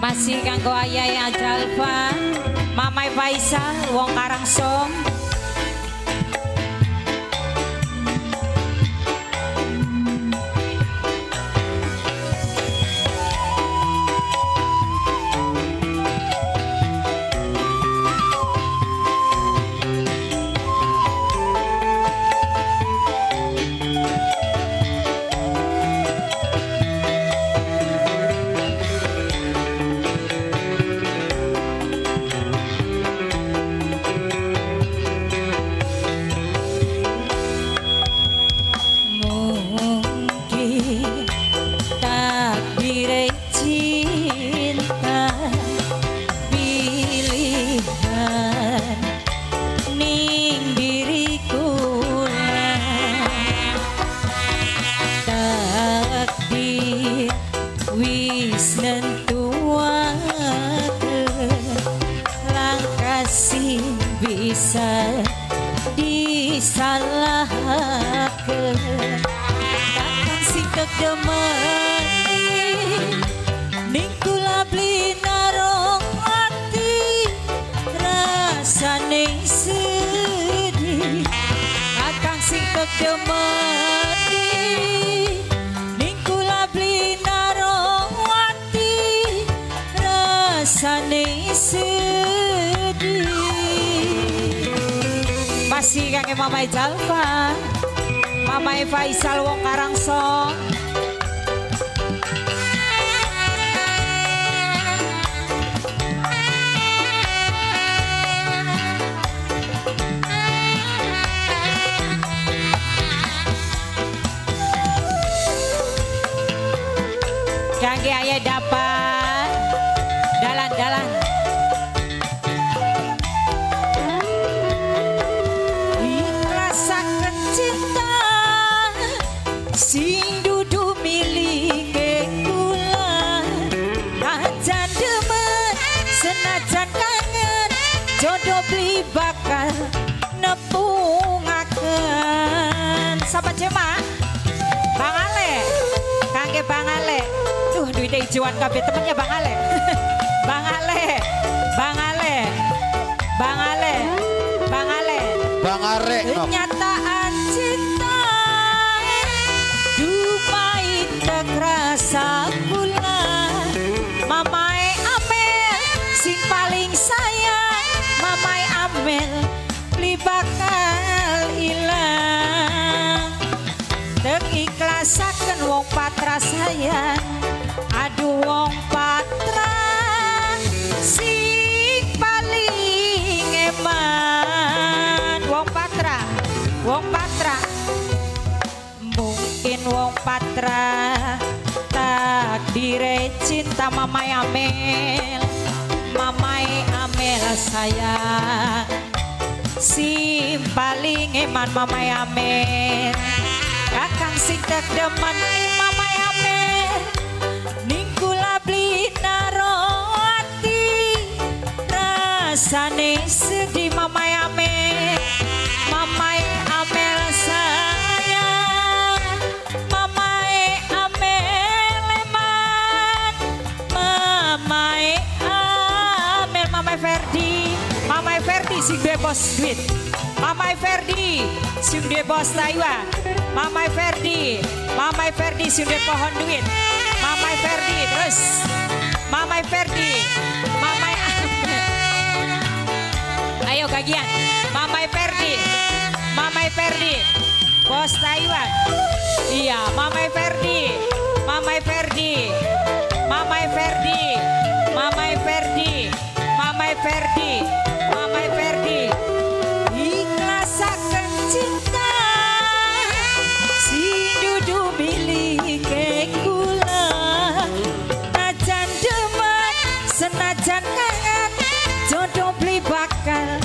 Masih kanggo Ayah Jalfa, Mamai Faisal, wong Karangsong. Bisa disalahkan takkan sing kegemani ning kula beli narong ati rasane sedih takkan sing kegemani ning kula beli narong ati rasane sedih. Masih kangge Mamai Jalfa, Mamai Faisal wong Karangsong. Kangge Ayah dapat dalan-dalan. Sing dudu milike kula ajan demen senajan kangen jodoh beli bakal nepungaken. Sahabat Jemaah Bang Ale, kangge Bang Ale. Duh duit ijuan kabeh temennya Bang Ale. Bang Ale, Bang Ale, Bang Ale, Bang Ale, Bang Arek. Kenyataan cinta rasa pula Mamai Amel sing paling sayang Mamai Amel li bakal ilang teu ikhlasaken wong patra sayang aduh wong patra sing paling eman wong patra mungkin wong patra takdire cinta Mamai Amel sayang si paling eman Mamai Amel kakang sing tek demen Mamai Amel ning kula beli naro ati rasane sedih Mamai Amel sayang Mamai Amel eman Mamai Ferdi sing bebas duit Mamai Ferdi sing bebas Taiwan Mamai Ferdi sing pohon duit Mamai Ferdi terus Mamai Ferdi Mamai Amel ayo gagian Mamai Ferdi bos Taiwan iya Mamai Ferdi ikhlasaken cinta si dudu milike kula najan demen senajan kangen jodoh beli bakal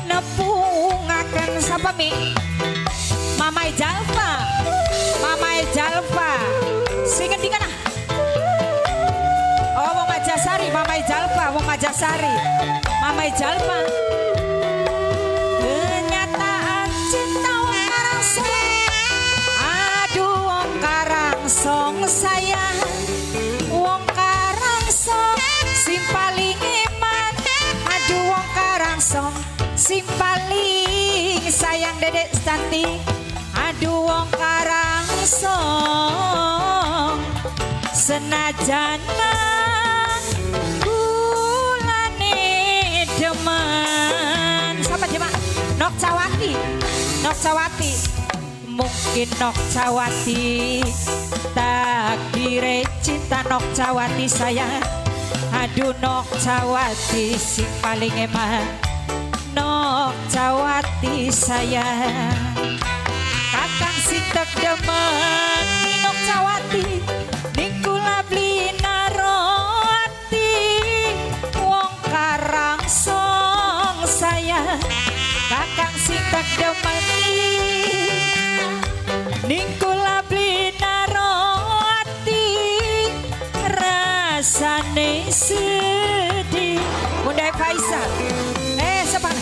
nepungaken sapa mi Mamai Jalfa sing ngendi kana oh wong Majasari Mamai Jalfa Mamai Jalfa kenyataan cinta wong Karangsong aduh wong Karangsong sayang song senajan kulane demen. Siapa Jema? Nok Cawati. Nok Cawati. Mungkin Nok Cawati takdire cinta Nok Cawati sayang. Aduh Nok Cawati si paling emang. Nok Cawati sayang. Kakang si tek demen Nok Cawati ning kula beli naroti wong karang song sayang. Kakang si tek demen ning kula beli naroti rasane sedih. Bundai Faisa. Siapa?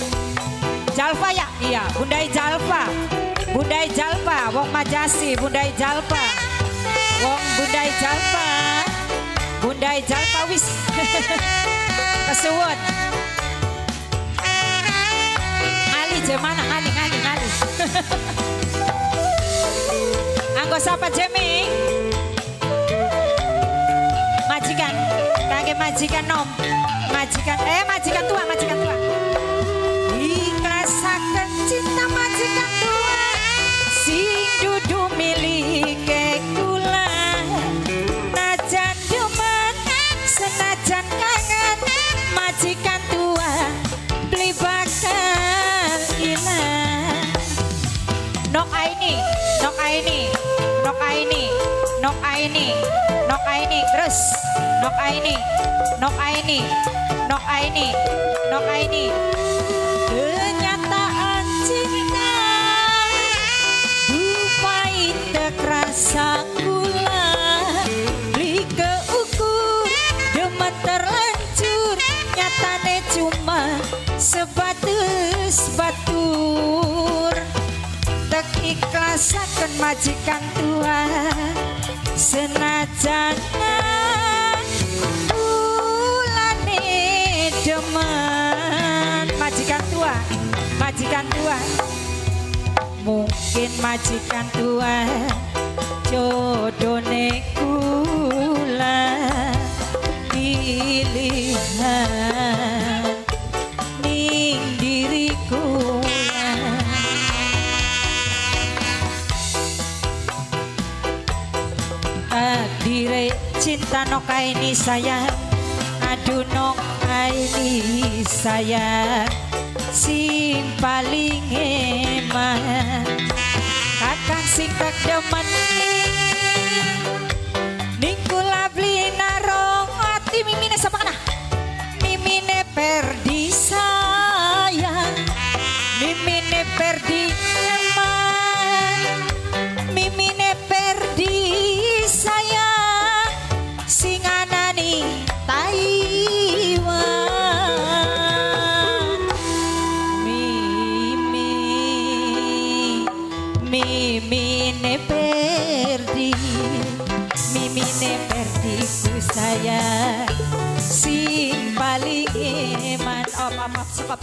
Jalfa ya? Iya, Bundai Jalfa. Bundai Jalpa, wong Majasi, Bundai Jalpa. Wong Bundai Jalpa. Bundai Jalpa wis. Kesuwun. Ali Jemana, Ali. Anggo sapa Jemi? Majikan, kage majikan nom. Majikan tua. Ikhlasaken cinta majikan tua, sing dudu milike kula. Najan demen, senajan kangen, majikan tua beli bakal ilang. Nok Aini, terus Nok Aini. Kenyataan cinta dupai terasa gula, beli keukur demen terlancur, nyatane cuma sebatus batur. Tak ikhlasaken majikan tua senajan ulane demen. Majikan tua mungkin majikan tua jodone kula pilihan ning diri kula. Takdire cinta Nok Aini sayang. Aduh Nok Aini sayang sing paling eman. Kakang sing tek demen ning kula beli narong ati mimine sapa kana? Mimine Perdi sayang. Mimine Perdi eman. Mimine Perdi sayang sing anani Taiwan. Mimine Perdi ku sayang sing paling eman. Sekop.